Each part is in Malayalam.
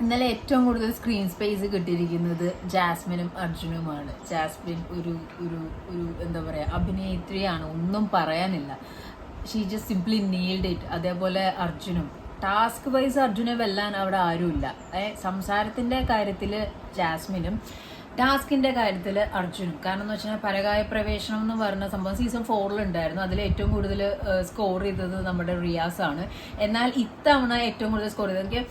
ഇന്നലെ ഏറ്റവും കൂടുതൽ സ്ക്രീൻ സ്പേസ് കിട്ടിയിരിക്കുന്നത് ജാസ്മിനും അർജുനുമാണ്. ജാസ്മിൻ ഒരു ഒരു ഒരു എന്താ പറയുക, അഭിനേത്രിയാണ്, ഒന്നും പറയാനില്ല. She just simply nailed it. അതേപോലെ അർജുനും ടാസ്ക് വൈസ് അർജുനെ വെല്ലാൻ അവിടെ ആരുമില്ല. സംസാരത്തിൻ്റെ കാര്യത്തിൽ ജാസ്മിനും ടാസ്കിന്റെ കാര്യത്തിൽ അർജുനും. കാരണം എന്ന് വെച്ചാൽ പരകായ പ്രവേശനം എന്ന് പറഞ്ഞ സംഭവം സീസൺ 4 ഉണ്ടായിരുന്നു. അതിൽ ഏറ്റവും കൂടുതൽ സ്കോർ ചെയ്തത് നമ്മുടെ റിയാസ് ആണ്. എന്നാൽ ഇത്തവണ ഏറ്റവും കൂടുതൽ സ്കോർ ചെയ്തത് എനിക്ക്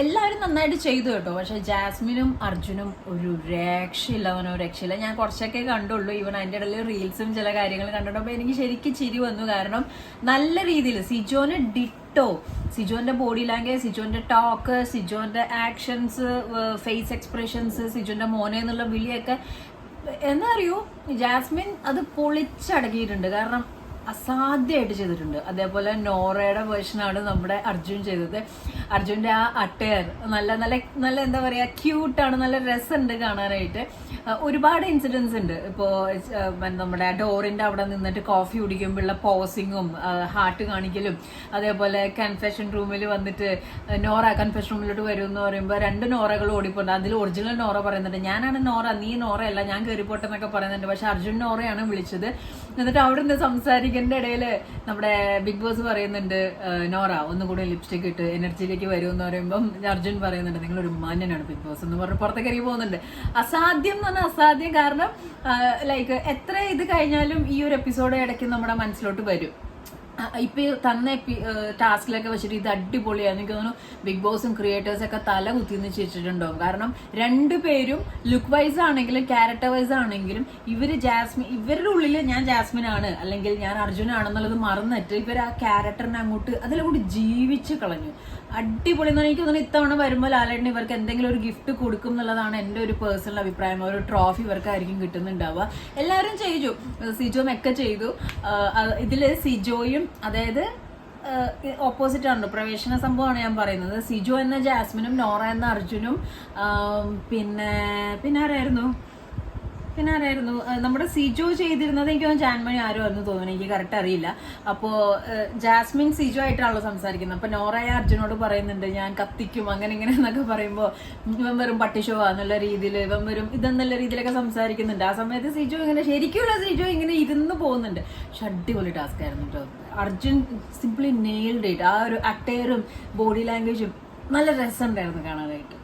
എല്ലാവരും നന്നായിട്ട് ചെയ്തു കേട്ടോ. പക്ഷെ ജാസ്മിനും അർജുനും ഒരു രക്ഷയില്ല. ഞാൻ കുറച്ചൊക്കെ കണ്ടുള്ളൂ. ഈവൻ അതിൻ്റെ ഇടയിൽ റീൽസും ചില കാര്യങ്ങൾ കണ്ടിട്ടപ്പോൾ എനിക്ക് ശരിക്കും ചിരി വന്നു. കാരണം നല്ല രീതിയിൽ സിജോന് സിജോന്റെ ബോഡി ലാംഗ്വേജ്, സിജോന്റെ ടോക്ക്, സിജോന്റെ ആക്ഷൻസ്, ഫേസ് എക്സ്പ്രഷൻസ്, സിജോന്റെ മോനെ എന്നുള്ള വിളിയൊക്കെ എന്താ അറിയോ, ജാസ്മിൻ അത് പൊളിച്ചടക്കിയിട്ടുണ്ട്. കാരണം അസാധ്യമായിട്ട് ചെയ്തിട്ടുണ്ട്. അതേപോലെ നോറയുടെ വേർഷനാണ് നമ്മുടെ അർജുൻ ചെയ്തത്. അർജുൻ്റെ ആ അട്ടയർ നല്ല നല്ല നല്ല എന്താ പറയുക, ക്യൂട്ടാണ്, നല്ല രസമുണ്ട് കാണാനായിട്ട്. ഒരുപാട് ഇൻസിഡൻസ് ഉണ്ട്. ഇപ്പോൾ നമ്മുടെ ഡോറിൻ്റെ അവിടെ നിന്നിട്ട് കോഫി കുടിക്കുമ്പോഴുള്ള പോസിങ്ങും ഹാർട്ട് കാണിക്കലും, അതേപോലെ കൺഫെഷൻ റൂമിൽ വന്നിട്ട് നോറ കൺഫെഷൻ റൂമിലോട്ട് വരും എന്ന് പറയുമ്പോൾ 2 നോറകൾ ഓടിപ്പോണ്ട്. അതിൽ ഒറിജിനൽ നോറ പറയുന്നുണ്ട്, ഞാനാണ് നോറ, നീ നോറയല്ല, ഞാൻ കയറിപ്പോട്ടെന്നൊക്കെ പറയുന്നുണ്ട്. പക്ഷെ അർജുൻ നോറയാണ് വിളിച്ചത്. എന്നിട്ട് അവിടെ നിന്ന് സംസാരിക്കേണ്ട ഇടയിൽ നമ്മുടെ ബിഗ് ബോസ് പറയുന്നുണ്ട്, നോറ ഒന്നുകൂടി ലിപ്സ്റ്റിക് ഇട്ട് എനർജിയിലേക്ക് വരും എന്ന് പറയുമ്പം അർജുൻ പറയുന്നുണ്ട്, നിങ്ങളൊരു മാന്യനാണ് ബിഗ് ബോസ് എന്ന് പറഞ്ഞ് പുറത്തേക്ക് ഇറങ്ങി പോകുന്നുണ്ട്. അസാധ്യം എന്ന് പറഞ്ഞാൽ അസാധ്യം. കാരണം ലൈക്ക് എത്ര ഇത് കഴിഞ്ഞാലും ഈ ഒരു എപ്പിസോഡ് ഇടയ്ക്ക് നമ്മുടെ മനസ്സിലോട്ട് വരും. ഇപ്പൊ തന്ന ടാസ്കിലൊക്കെ വെച്ചിട്ട് ഇത് അടിപൊളിയാണ്. എനിക്ക് തോന്നുന്നു ബിഗ് ബോസും ക്രിയേറ്റേഴ്സൊക്കെ തല കുത്തിന്ന് ചിരിച്ചിട്ടുണ്ടാവും. കാരണം 2 പേരും ലുക്ക് വൈസ് ആണെങ്കിലും ക്യാരക്ടർ വൈസ് ആണെങ്കിലും ഇവരുടെ ഉള്ളിൽ ഞാൻ ജാസ്മിൻ ആണ് അല്ലെങ്കിൽ ഞാൻ അർജുനാണെന്നുള്ളത് മറന്നിട്ട് ഇവർ ആ ക്യാരക്ടറിനെ അതിലങ്ങോട്ട് ജീവിച്ച് കളഞ്ഞു. അടിപൊളി എന്ന് എനിക്ക് തോന്നുന്നു ഇത്തവണ വരുമ്പോൾ ലാലേട്ടന് ഇവർക്ക് എന്തെങ്കിലും ഒരു ഗിഫ്റ്റ് കൊടുക്കും എന്നുള്ളതാണ് എൻ്റെ ഒരു പേഴ്സണൽ അഭിപ്രായം. ഒരു ട്രോഫി ഇവർക്കായിരിക്കും കിട്ടുന്നുണ്ടാവുക. എല്ലാവരും ചെയ്തു, സിജോമൊക്കെ ചെയ്തു. ഇതിൽ സിജോയും അതായത് ഓപ്പോസിറ്റ് ആണ്, പ്രവേശന സംഭവമാണ് ഞാൻ പറയുന്നത്. സിജോ എന്ന ജാസ്മിനും നോറ എന്ന അർജുനും പിന്നെ ആരായിരുന്നു നമ്മുടെ സിജോ ചെയ്തിരുന്നത്? എനിക്ക് ജാൻമണി ആരോ ആയിരുന്നു തോന്നുന്നു, എനിക്ക് കറക്റ്റ് അറിയില്ല. അപ്പോൾ ജാസ്മിൻ സിജോ ആയിട്ടാണല്ലോ സംസാരിക്കുന്നത്. അപ്പോൾ നോറയെ അർജുനോട് പറയുന്നുണ്ട് ഞാൻ കത്തിക്കും അങ്ങനെ ഇങ്ങനെ എന്നൊക്കെ പറയുമ്പോൾ ഇവൻ വെറും പട്ടിഷോ എന്നുള്ള രീതിയിൽ, ഇവൻ വെറും ഇതെന്നുള്ള രീതിയിലൊക്കെ സംസാരിക്കുന്നുണ്ട്. ആ സമയത്ത് സിജോ ശരിക്കുള്ള സിജോ ഇങ്ങനെ ഇരുന്ന് പോകുന്നുണ്ട്. പക്ഷെ അടിപൊളി ടാസ്ക് ആയിരുന്നു കേട്ടോ. Arjun simply nailed it. ആ ഒരു അട്ടയറും ബോഡി ലാംഗ്വേജും നല്ല രസമുണ്ടായിരുന്നു കാണാനായിട്ട്.